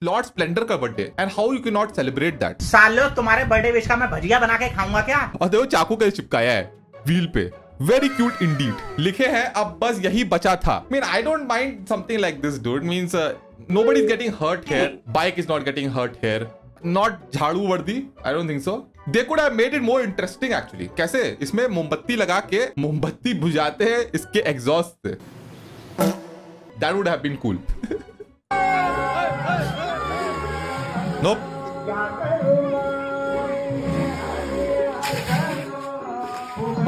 Lord Splendor का birthday and how you can not celebrate that. सालो तुम्हारे birthday wish का मैं भजिया बना के खाऊंगा क्या? और देखो चाकू कैसे चिपकाया है व्हील पे, वेरी क्यूट इंडीड। लिखे हैं अब बस यही बचा था। Mean I don't mind something like this dude, means nobody is getting hurt here, bike is not getting hurt here, not झाड़ू वर्दी, I don't think so. They could have made it more interesting actually. कैसे इसमें मोमबत्ती लगा के मोमबत्ती बुझाते हैं इसके एग्जॉस्ट से, that would have been cool. Nope.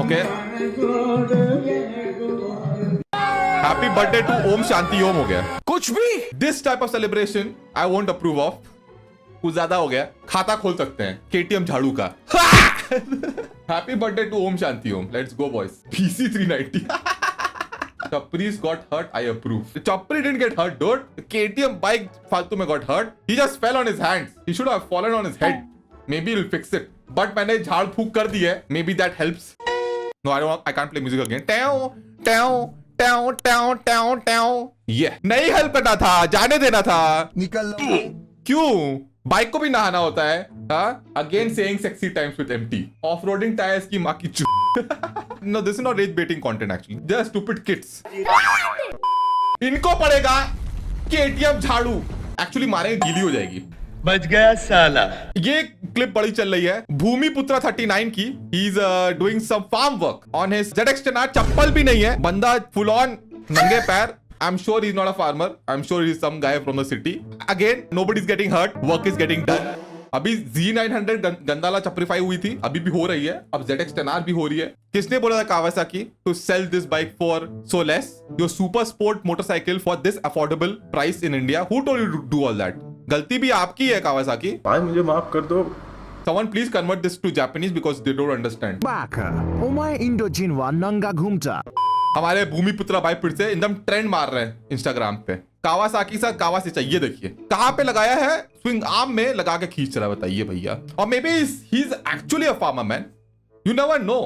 Okay. Happy birthday to Om Shanti Om हो गया कुछ भी। This type of celebration I won't approve of, कुछ ज्यादा हो गया। खाता खोल सकते हैं केटीएम झाड़ू का। Happy birthday to Om Shanti Om, let's go boys. PC 390 Chapri's got hurt, I approve. Chapri didn't get hurt, dude. The KTM bike फालतू में got hurt. He just fell on his hands. He should have fallen on his head. Maybe he'll fix it. But मैंने झाड़ फूक कर दी है. Maybe that helps. No, I can't play music again. Yeah. नहीं help करना था, जाने देना था। निकल क्यों? बाइक को भी नहाना होता है। Again saying sexy times with empty off roading tyres की माँ की चू। No, this is not rage baiting content actually. They are stupid kids. इनको पड़ेगा केटीएम झाड़ू। एक्चुअली मारेंगे गीली हो जाएगी। बच गया साला। ये क्लिप बड़ी चल रही है भूमिपुत्रा 39 की। He is doing some farm work on his ZX-10R। चप्पल भी नहीं है, बंदा फुल ऑन नंगे पैर। I'm sure he's not a farmer. I'm sure he's some guy from the city. Again, nobody's getting hurt. Work is getting done. अभी Z900 गंदाला चप्रीफाई हुई थी, अभी भी हो रही है। अब ZX-10R भी हो रही है। किसने बोला था Kawasaki to sell this bike for so less? Your super sport motorcycle for this affordable price in India. Who told you to do all that? गलती भी आपकी है कावासाकी। भाई मुझे माफ कर दो। Someone please convert this to Japanese because they don't understand. बाका ओमाय इंडोचीनवा नंगा घूमता। हमारे भूमिपुत्रा भाई फिर से एकदम ट्रेंड मार रहे हैं इंस्टाग्राम पे। कावासाकी सा कावा से चाहिए, देखिए कहां पे लगाया है, स्विंग आर्म में लगा के खींच रहा है, बताइए भैया। और may be he is actually a farmer man, you never know.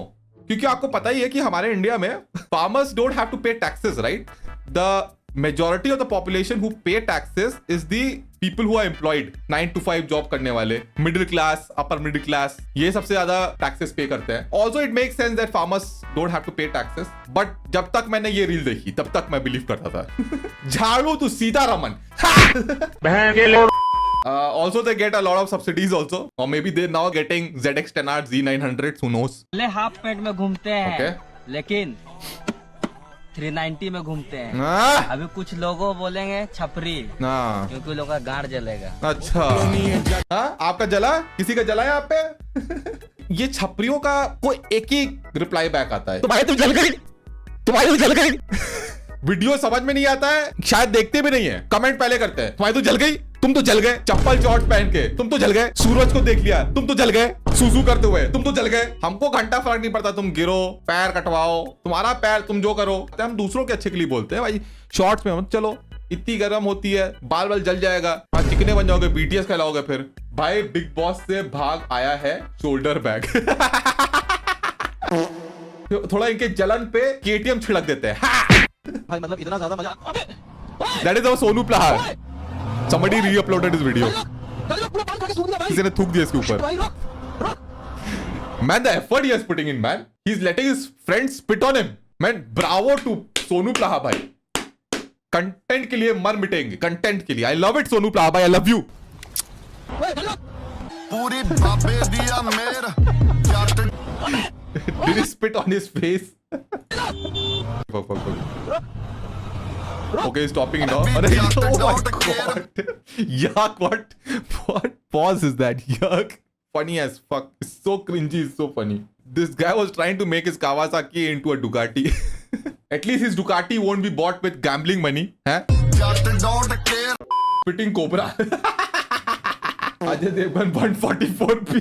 क्योंकि आपको पता ही है कि हमारे इंडिया में farmers don't have to pay taxes, right? The majority of the population who pay taxes is the people who are employed, 9 to 5 job करने वाले, middle class, upper middle class, ये सबसे ज्यादा टैक्सेस पे करते हैं। Also it makes sense that farmers don't have to pay taxes, but जब तक मैंने ये रील देखी तब तक मैं बिलीव करता था। झाड़ू तू Sitharaman. Also they get a lot of subsidies also, or maybe they're now getting ZX-10R, Z900, who knows? ले हाफ पैंट में घूमते हैं, Okay. लेकिन 390 में घूमते हैं। हाँ, अभी कुछ लोगों बोलेंगे छपरी, हाँ, क्योंकि लोगों का गांड जलेगा। अच्छा। हाँ, आपका जला, किसी का जला है आप पे? ये छपरियों का कोई एक ही रिप्लाई बैक आता है, तुम्हारी तो जल गई, तुम्हारी तो जल गई। वीडियो समझ में नहीं आता है, शायद देखते भी नहीं है, कमेंट पहले करते हैं, तुम्हारी तो जल गई, तुम तो जल गए, चप्पल शॉर्ट पहन के तुम तो जल गए, सूरज को देख लिया तुम तो जल गए, सूसू करते हुए तुम तो जल गए। हमको घंटा फर्क नहीं पड़ता, तुम गिरो, पैर कटवाओ, तुम्हारा पैर, तुम जो करो। हम दूसरों के अच्छे के लिए बोलते हैं भाई, शॉर्ट्स में मत चलो, इतनी गर्म होती है, बाल बाल जल जाएगा, चिकने बन जाओगे, BTS कहलाओगे फिर। भाई बिग बॉस से भाग आया है शोल्डर बैग। थोड़ा इनके जलन पे KTM छिड़क देते हैं। भाई मतलब इतना ज्यादा मजा। That is our Sonu प्लाहर। Somebody re-uploaded his video. किसी ने थूक दिया इसके ऊपर। Man, the effort he is putting in, man. He's letting his friends spit on him. Man, bravo to Sonu प्लाहा भाई। कंटेंट के लिए मर मिटेंगे, कंटेंट के लिए। I love it सोनू प्लाहा भाई, I love you. पूरी बाबे दिया मेरा। Did he spit on his face? Fuck. Okay, he's stopping it now. Oh my god. Yuck, what pause is that? Yuck. Funny as fuck. It's so cringy, it's so funny. This guy was trying to make his Kawasaki into a Ducati. At least his Ducati won't be bought with gambling money. Huh? Spitting Cobra. Ajay Devgan 144p.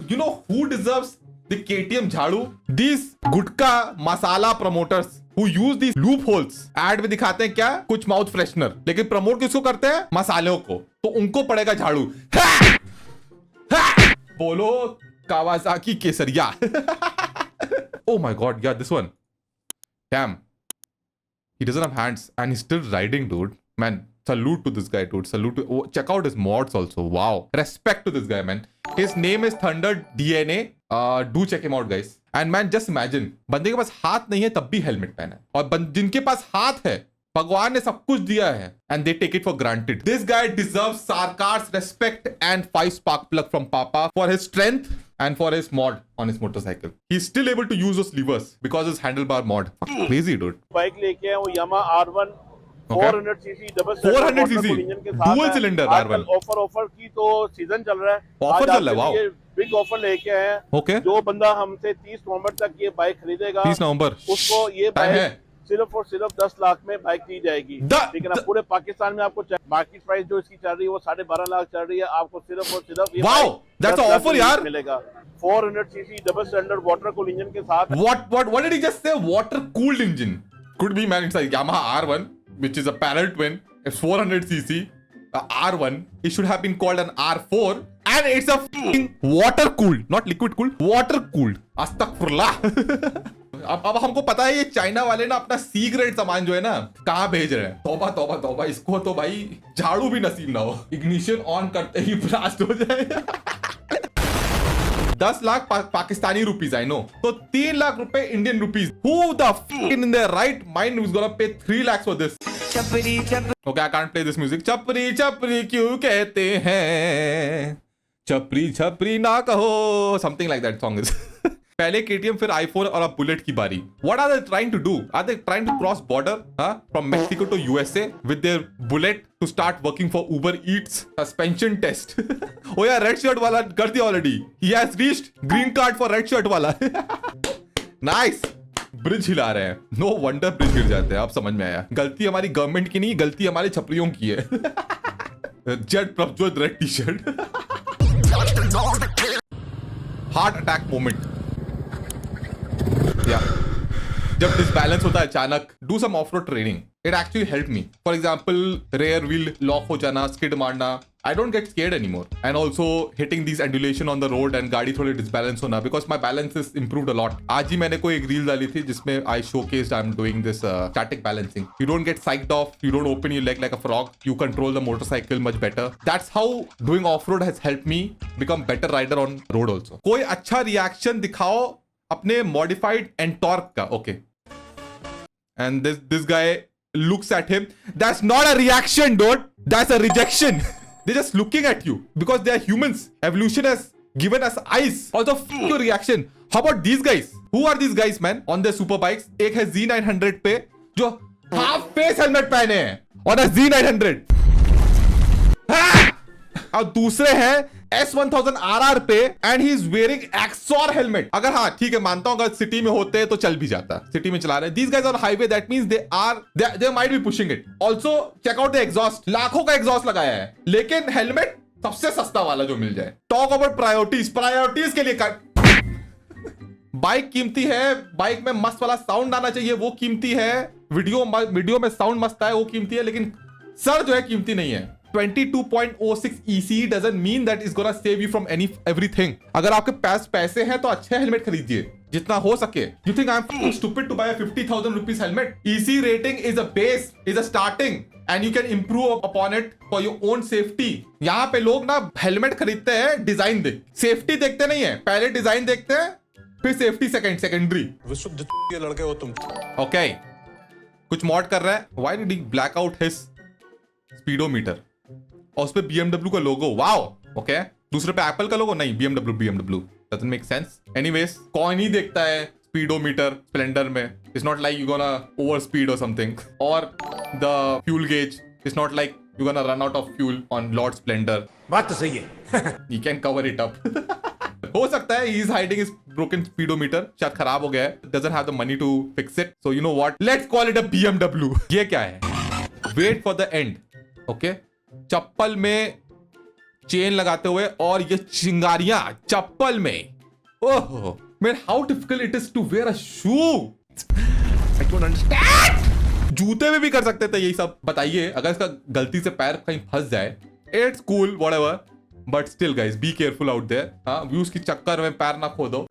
You know who deserves the KTM झाड़ू? These gutka masala promoters who use these loopholes. Ad में दिखाते हैं क्या, कुछ mouth freshener, लेकिन promote किसको करते हैं, मसालों को। तो उनको पड़ेगा झाड़ू। बोलो Kawasaki Kesariya. Oh my god, yeah, this one. Damn. He doesn't have hands and he's still riding, dude. Man, Salute to this guy, dude. Salute to. Oh, check out his mods also. Wow. Respect to this guy, man. His name is Thunder DNA. Do check him out, guys. And man, just imagine, बंदे के पास हाथ नहीं है तब भी helmet पहना है, और जिनके पास हाथ है, भगवान ने सब कुछ दिया है, and they take it for granted. This guy deserves Sarkar's respect and 5 spark plug from Papa for his strength and for his mod on his motorcycle. He's still able to use those levers because his handlebar mod. Crazy, dude. Bike लेके आए वो Yamaha R1 Okay. 400 CC double 400 cc dual cylinder R1. Offer की तो season चल रहा है, offer चल रहा है, वाओ। बिग ऑफर लेके आए हैं। Okay. जो बंदा हमसे 30 नवंबर तक ये बाइक खरीदेगा, 30 नवंबर उसको ये टाइम है। बाइक सिर्फ और सिर्फ 10 लाख में बाइक दी जाएगी। लेकिन अब पूरे पाकिस्तान में आपको मार्केट प्राइस जो इसकी चल रही है वो 12.5 लाख चल रही है, आपको सिर्फ और सिर्फ ये Wow, bike that's 10 an lakh offer, में यार। मिलेगा। 400 CC double cylinder water cool engine के साथ। What did he just say? Water cooled engine. Could be, man. It's a Yamaha R1, which is a parallel twin. It's 400 cc. R1. It should have been called an R4. And it's a f***ing water cooled, not liquid cooled, water cooled. Astaghfirullah. अब हमको पता है ये China वाले ना अपना C grade सामान जो है ना कहाँ भेज रहे हैं। तौबा तौबा तौबा, इसको तो भाई झाड़ू भी नसीब ना हो, इग्निशन ऑन करते ही ब्लास्ट हो जाए। 10 lakh Pakistani rupees, I know, तो 3 लाख रुपए Indian rupees. Who the f*** in their right mind is gonna pay 3 lakhs for this? Okay, I can't play this music. Chapri Chapri क्यों कहते हैं, चपरी छपरी ना कहो, something like that song is. पहले KTM फिर iPhone और अब बुलेट की बारी। What are they trying to do? Are they trying to cross border from Mexico to USA with their bullet to start working for Uber Eats? Suspension test. Oh yeah, red shirt वाला कर दिया already. He has reached green card for red shirt वाला. Nice. Bridge हिला रहे हैं। No wonder bridge गिर जाते हैं। अब समझ में आया, गलती हमारी गवर्नमेंट की नहीं, गलती हमारे छपरियों की है। Jatt Prabhjot red T shirt. Heart attack moment. या जब डिसबैलेंस होता है अचानक, do some off road training, it actually help me. For example rear wheel lock हो जाना, स्किड मारना, I don't get scared anymore, and also hitting this undulation on the road and गाड़ी थोड़ी डिसबैलेंस होना, because my balance is improved a lot. आज ही मैंने कोई एक रील डाली थी जिसमें आई showcased I am doing this static balancing. You don't get psyched off, you don't open your leg like a frog, you control the motorcycle much better. That's how doing off-road has helped me become better rider on road also. कोई अच्छा reaction दिखाओ अपने modified Ntorq का। Okay. And this guy looks at him. That's not a reaction, dude. That's a rejection. They're just looking at you because they are humans. Evolution has given us eyes. Also, f your reaction. How about these guys? Who are these guys, man? On their super bikes. एक है Z900 पे जो half face helmet पहने हैं on a Z900. और दूसरे हैं S1000 RR पे and he is wearing XOR helmet. अगर हाँ ठीक है, मानता हूं अगर सिटी में होते तो चल भी जाता, सिटी में चला रहे। These guys on highway, that means they might be pushing it. Also check out the exhaust, लाखों का एग्जॉस्ट लगाया है, लेकिन हेलमेट सबसे सस्ता वाला जो मिल जाए। टॉक अबाउट प्रायोरिटीज के लिए बाइक कीमती है, बाइक में मस्त वाला साउंड आना चाहिए, वो कीमती है। वीडियो में साउंड मस्त है, वो कीमती है, लेकिन सर जो है कीमती नहीं है। 22.06 EC doesn't mean that it's gonna save you from everything. अगर आपके पास पैसे हैं तो अच्छे हेलमेट खरीदिए जितना हो सके। You think I'm stupid to buy a 50,000 rupees helmet? EC rating is a base, is a starting, and you can improve upon it for your own safety. यहाँ पे लोग ना हेलमेट खरीदते हैं डिजाइन देख, सेफ्टी देखते नहीं है। पहले डिजाइन देखते हैं, फिर सेफ्टी सेकेंडरी। विशुद्ध के लड़के हो तुम। ओके, कुछ मॉड कर रहा है। Why did he black out his speedometer? और उस पे BMW का लोगो, वाओ। ओके, दूसरे पे एप्पल का लोगो नहीं, BMW doesn't make sense. Anyways, कौन ही देखता है स्पीडोमीटर स्प्लेंडर में? It's not like you're gonna overspeed or something. और the fuel gauge, it's not like you're gonna run out of fuel on Lord Splendor. बात तो सही है। He can cover it up. हो सकता है he is hiding his broken speedometer, शायद खराब हो गया है, doesn't have the money to fix it. So you know what? Let's call it a BMW. ये क्या है? Wait for the end. Okay? चप्पल में चेन लगाते हुए और ये चिंगारियां चप्पल में। Oh man, how difficult it is to wear a shoe. I don't understand. जूते में भी कर सकते थे यही सब। बताइए, अगर इसका गलती से पैर कहीं फंस जाए, it's cool whatever, but still guys be careful out there. हाँ, व्यूज की चक्कर में पैर ना खो दो।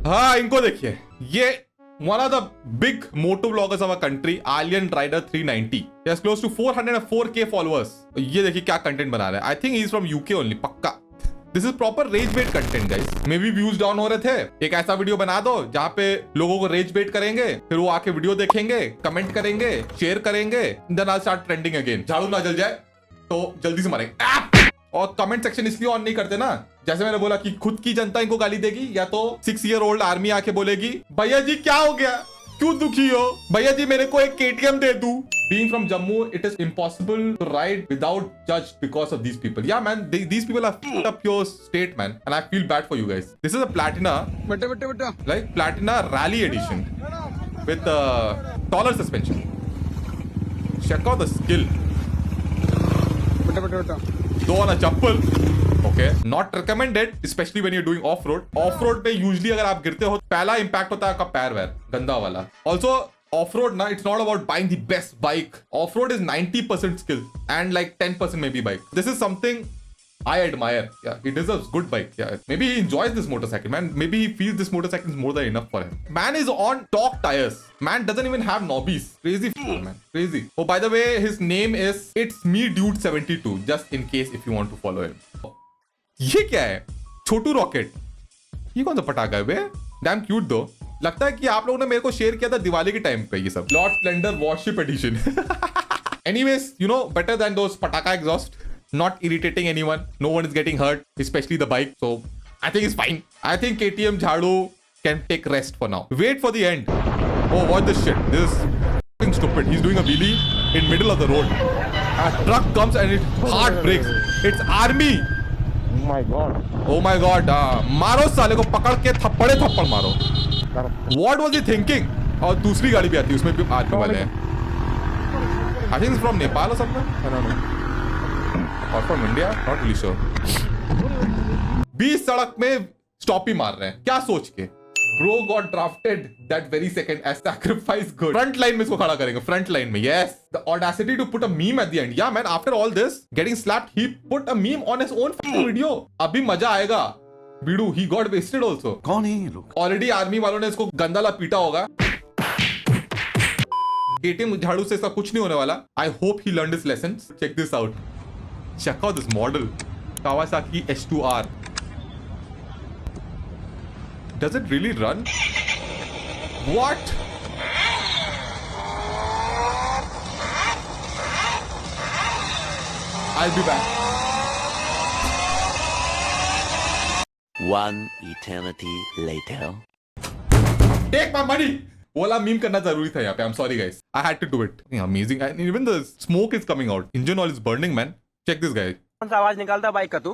हाँ, इनको देखिए, ये one of the big motor vloggers of our country, Alien Rider 390. He has close to 404k followers. ये देखिए क्या कंटेंट बना रहा है. I think he is from UK only. पक्का. This is proper rage bait content, guys. मे भी views down हो रहे थे. एक ऐसा वीडियो बना दो जहाँ पे लोगों को रेज बेट करेंगे, फिर वो आके वीडियो देखेंगे, कमेंट करेंगे, शेयर करेंगे, then I'll start trending again. झाड़ू ना जल जाए तो जल्दी से मारेंगे. और कमेंट सेक्शन इसलिए ऑन नहीं करते ना, जैसे मैंने बोला कि खुद की जनता इनको गाली देगी या तो 6 year old आर्मी आके बोलेगी भैया जी क्या हो गया, क्यों दुखी हो, भैया जी मेरे को एक KTM दे दू. Being from Jammu, it is impossible to ride without judge because of these people. Yeah, man, these people are f***ed up your state, man, and I feel bad for you guys. This is a Platina, like Platina Rally Edition with taller suspension. Check out the skill. Though on a chappal. Okay, not recommended, especially when you're doing off-road. Off-road पे usually अगर आप गिरते हो, पहला impact होता है आपका पैर वैर, गंदा वाला. Also, off-road ना, it's not about buying the best bike. Off-road is 90% skill and like 10% maybe bike. This is something I admire. Yeah, he deserves good bike. Yeah, maybe he enjoys this motorcycle, man. Maybe he feels this motorcycle is more than enough for him. Man is on stock tires. Man doesn't even have knobbies. Crazy man, crazy. Oh, by the way, his name is It's Me Dude 72. Just in case if you want to follow him. ये क्या है? छोटू rocket. ये कौन सा पटाखा है बे? Damn cute though. लगता है कि आप लोगों ने मेरे को शेयर किया था दिवाली के टाइम पे ये सब. Lord Splendor worship edition. Anyways, you know, better than those pataka exhaust. Not irritating anyone. No one is getting hurt, especially the bike. So I think it's fine. I think KTM Jhadu can take rest for now. Wait for the end. Oh, watch this shit. This is f***ing stupid. He's doing a wheelie in middle of the road. A truck comes and it hard brakes. It's army. Oh my god. मारो साले को, पकड़ के थप्पड़े थप्पड़ मारो. What was he thinking? और दूसरी गाड़ी भी आती है, उसमें भी आर्मी वाले हैं. I think it's from Nepal or something. I don't know. Or from India. Not really sure. 20 सड़क में स्टॉप ही मार रहे हैं. क्या सोच के? Bro got drafted that very second as sacrifice good. Front line में इसको खड़ा करेंगे. Front line में. Yes. The audacity to put a meme at the end. Yeah, man. After all this, getting slapped, he put a meme on his own video. अभी मजा आएगा. Baidu, he got wasted also. कौन है ये लोग? Already army वालों ने इसको गंदाला पीटा होगा. KTM झाड़ू से इसका कुछ नहीं होने वाला. I hope he learned his lessons. Check this out. Check out this model. Kawasaki H2R. Does it really run? What? I'll be back. One eternity later. Take my money. वाला मीम करना जरूरी था यहाँ पे. I'm sorry guys. I had to do it. Amazing. And even the smoke is coming out. Engine oil is burning, man. Check this guy. कौन सा आवाज निकालता है बाइक का तू?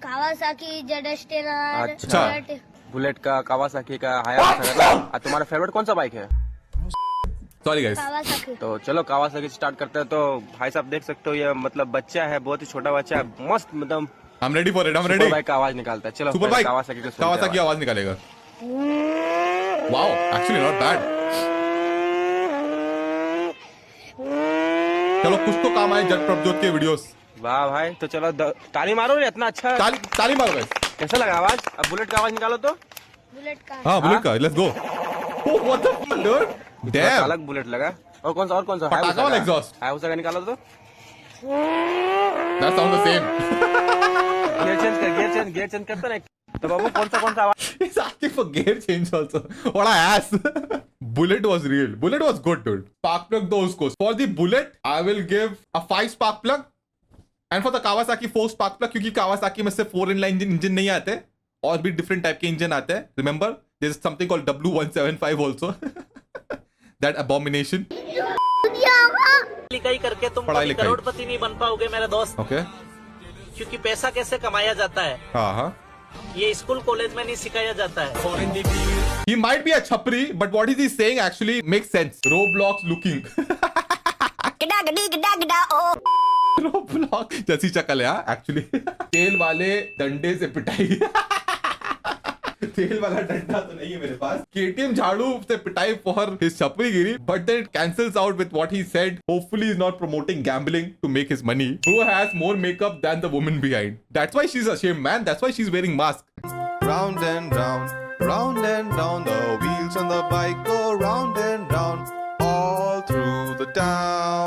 कावासाकी जेडस्टेनर. अच्छा. बुलेट का, कावासाकी का, हायाबुसा. तुम्हारा फेवरेट कौन सा बाइक है? Sorry guys. कावासाकी. तो चलो कावासाकी स्टार्ट करते हैं. तो भाई साहब देख सकते हो, ये मतलब बच्चा है, बहुत ही छोटा बच्चा है, मस्त मतलब. I'm ready for it. I'm ready. Bike का आवाज निकालता है. चलो सुपर बाइक. कावासाकी को कावासाकी आवाज निकालेगा. Wow, actually not bad. चलो कुछ तो काम आए जट प्रभजोत के वीडियोस. वाह भाई. तो चलो ताली मारो रे. इतना अच्छा ताली मारो guys. कैसा लगा आवाज? अब बुलेट का आवाज निकालो तो. बुलेट का. हाँ बुलेट का. Let's go. Oh, what the fuck, dude? Damn. अलग बुलेट लगा. और कौन सा? पटाखा वाला एग्जॉस्ट. हायाबुसा का निकालो तो. That sounds the same. Gear change करता ना. तो बाबू कौन सा आवाज? He's asking for gear change also. What a ass. Bullet was real. Bullet was good, dude. Spark plug दो उसको. For the Bullet, I will give a 5 spark plug. And for the Kawasaki 4 spark plug, क्योंकि Kawasaki में से 4 inline engine नहीं आते, और भी different type के engine आते हैं. Remember, there's something called W175 also. That abomination. लिखाई करके तुम कभी करोड़पति नहीं बन पाओगे मेरे दोस्त. Okay. क्योंकि पैसा कैसे कमाया जाता है, हाँ. ये स्कूल कॉलेज में नहीं सिखाया जाता है. He might be a chapri, but what is he saying actually makes sense. Roblox looking. Roblox जैसी शक्ल है actually. तेल वाले डंडे से पिटाई. तेल वाला डंडा तो नहीं है मेरे पास. KTM झाड़ू से पिटाई for his chapri-giri, but then it cancels out with what he said. Hopefully he's not promoting gambling to make his money. Bro has more makeup than the woman behind. That's why she's ashamed, man. That's why she's wearing mask. Round and round, round and round the wheels on the bike go round and round all through the town.